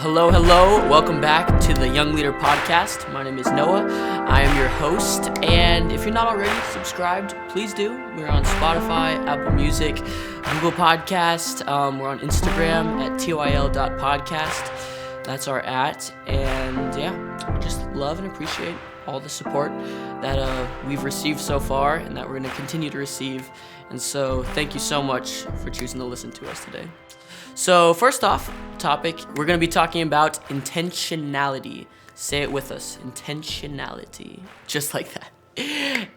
Hello. Welcome back to the Young Leader Podcast. My name is Noah. I am your host. And if you're not already subscribed, please do. We're on Spotify, Apple Music, Google Podcast. We're on Instagram at tyl.podcast. That's our @ And I just love and appreciate all the support that we've received so far and that we're going to continue to receive. And so thank you so much for choosing to listen to us today. So first off, topic, we're going to be talking about intentionality. Say it with us, intentionality, just like that.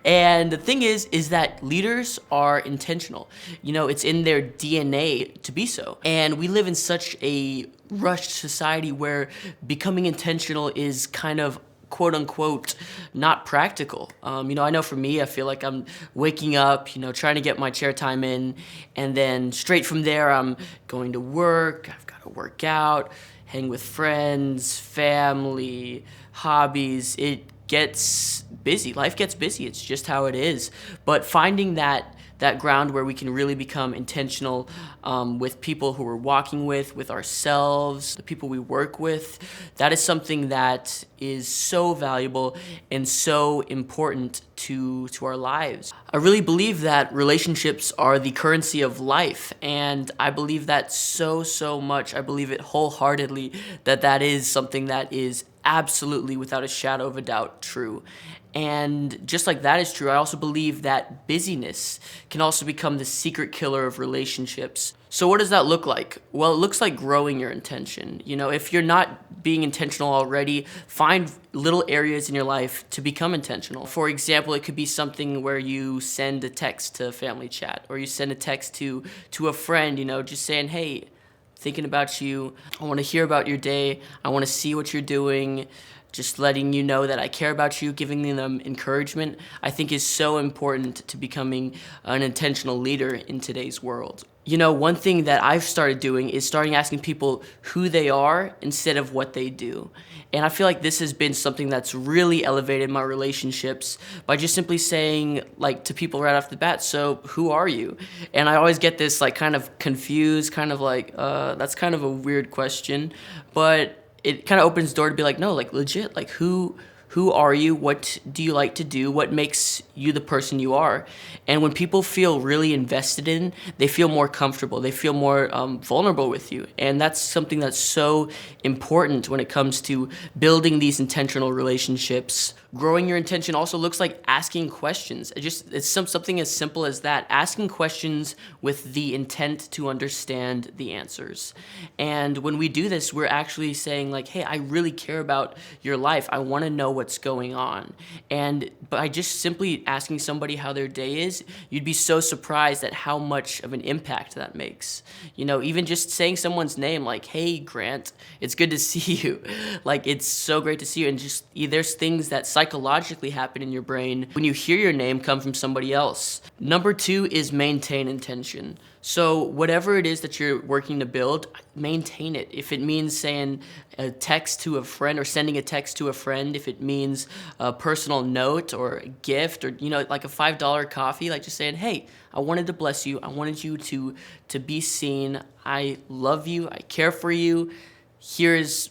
And the thing is that leaders are intentional. You know, it's in their DNA to be so. And we live in such a rushed society where becoming intentional is kind of quote unquote not practical. I know for me, I feel like I'm waking up, trying to get my chair time in, and then straight from there, I'm going to work. I've got to work out, hang with friends, family, hobbies. It gets busy. Life gets busy. It's just how it is. But finding that ground where we can really become intentional with people who we're walking with ourselves, the people we work with, that is something that is so valuable and so important to our lives. I really believe that relationships are the currency of life, and I believe that so much. I believe it wholeheartedly that is something that is absolutely, without a shadow of a doubt, true. And just like that is true, I also believe that busyness can also become the secret killer of relationships. So what does that look like? Well, it looks like growing your intention. If you're not being intentional already, find little areas in your life to become intentional. For example, it could be something where you send a text to family chat, or you send a text to a friend, just saying, hey, thinking about you. I want to hear about your day. I want to see what you're doing. Just letting you know that I care about you, giving them encouragement, I think is so important to becoming an intentional leader in today's world. One thing that I've started doing is starting asking people who they are instead of what they do. And I feel like this has been something that's really elevated my relationships by just simply saying to people right off the bat, so who are you? And I always get this kind of confused, that's kind of a weird question, but it kind of opens the door to be no, legit, who are you? What do you like to do? What makes you the person you are? And when people feel really invested in, they feel more comfortable. They feel more vulnerable with you. And that's something that's so important when it comes to building these intentional relationships. Growing your intention also looks like asking questions. It's something as simple as that. Asking questions with the intent to understand the answers. And when we do this, we're actually saying hey, I really care about your life. I want to know what's going on. And by just simply asking somebody how their day is, you'd be so surprised at how much of an impact that makes. Even just saying someone's name, hey, Grant, it's good to see you. It's so great to see you. And just there's things that psychologically happen in your brain when you hear your name come from somebody else. Number 2 is maintain intention. So whatever it is that you're working to build, maintain it. If it means saying a text to a friend or sending a text to a friend, if it means a personal note or a gift or, a $5 coffee, just saying, hey, I wanted to bless you. I wanted you to be seen. I love you. I care for you. Here's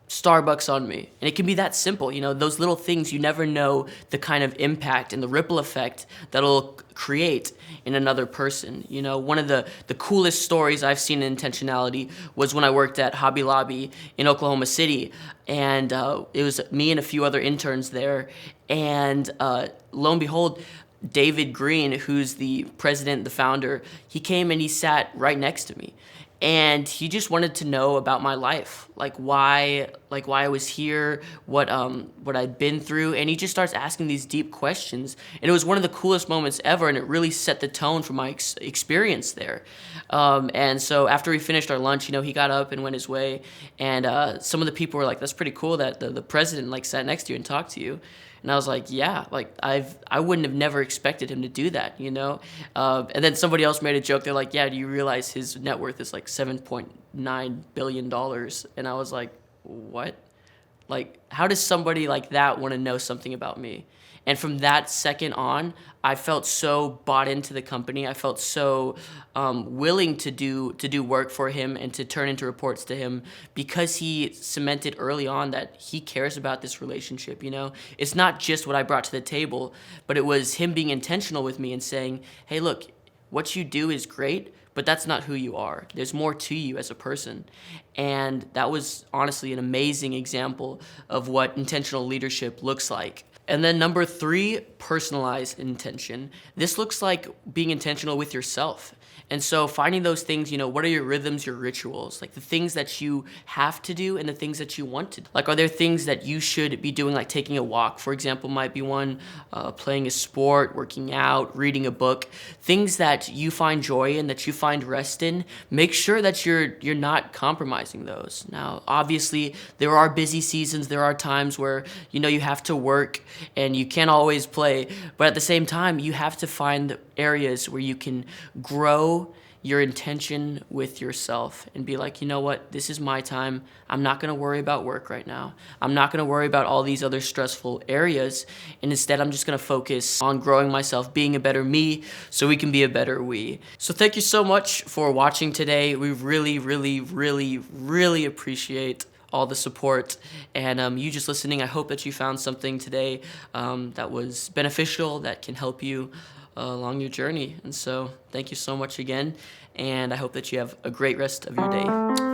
Starbucks on me. And it can be that simple. Those little things, you never know the kind of impact and the ripple effect that'll create in another person. One of the coolest stories I've seen in intentionality was when I worked at Hobby Lobby in Oklahoma City. And it was me and a few other interns there. And lo and behold, David Green, who's the president, the founder, he came and he sat right next to me. And he just wanted to know about my life, why I was here, what I'd been through, and he just starts asking these deep questions. And it was one of the coolest moments ever, and it really set the tone for my experience there. And so after we finished our lunch, he got up and went his way, and some of the people were like, "That's pretty cool that the president sat next to you and talked to you." And I was like, yeah, I wouldn't have never expected him to do that, And then somebody else made a joke. They're like, yeah, do you realize his net worth is $7.9 billion? And I was like, what? Like, how does somebody like that want to know something about me? And from that second on, I felt so bought into the company. I felt so willing to do work for him and to turn into reports to him, because he cemented early on that he cares about this relationship. You know, it's not just what I brought to the table, but it was him being intentional with me and saying, "Hey, look, what you do is great, but that's not who you are. There's more to you as a person." And that was honestly an amazing example of what intentional leadership looks like. And then number 3, personalized intention. This looks like being intentional with yourself. And so finding those things, what are your rhythms, your rituals, like the things that you have to do and the things that you want to do. Like, are there things that you should be doing, like taking a walk, for example, might be one, playing a sport, working out, reading a book, things that you find joy in, that you find rest in. Make sure that you're not compromising those. Now, obviously, there are busy seasons. There are times where, you have to work and you can't always play. But at the same time, you have to find areas where you can grow your intention with yourself and be like, you know what, this is my time. I'm not going to worry about work right now. I'm not going to worry about all these other stressful areas. And instead, I'm just going to focus on growing myself, being a better me, so we can be a better we. So thank you so much for watching today. We really, really, really, really appreciate all the support and you just listening. I hope that you found something today that was beneficial, that can help you along your journey. And so thank you so much again, and I hope that you have a great rest of your day.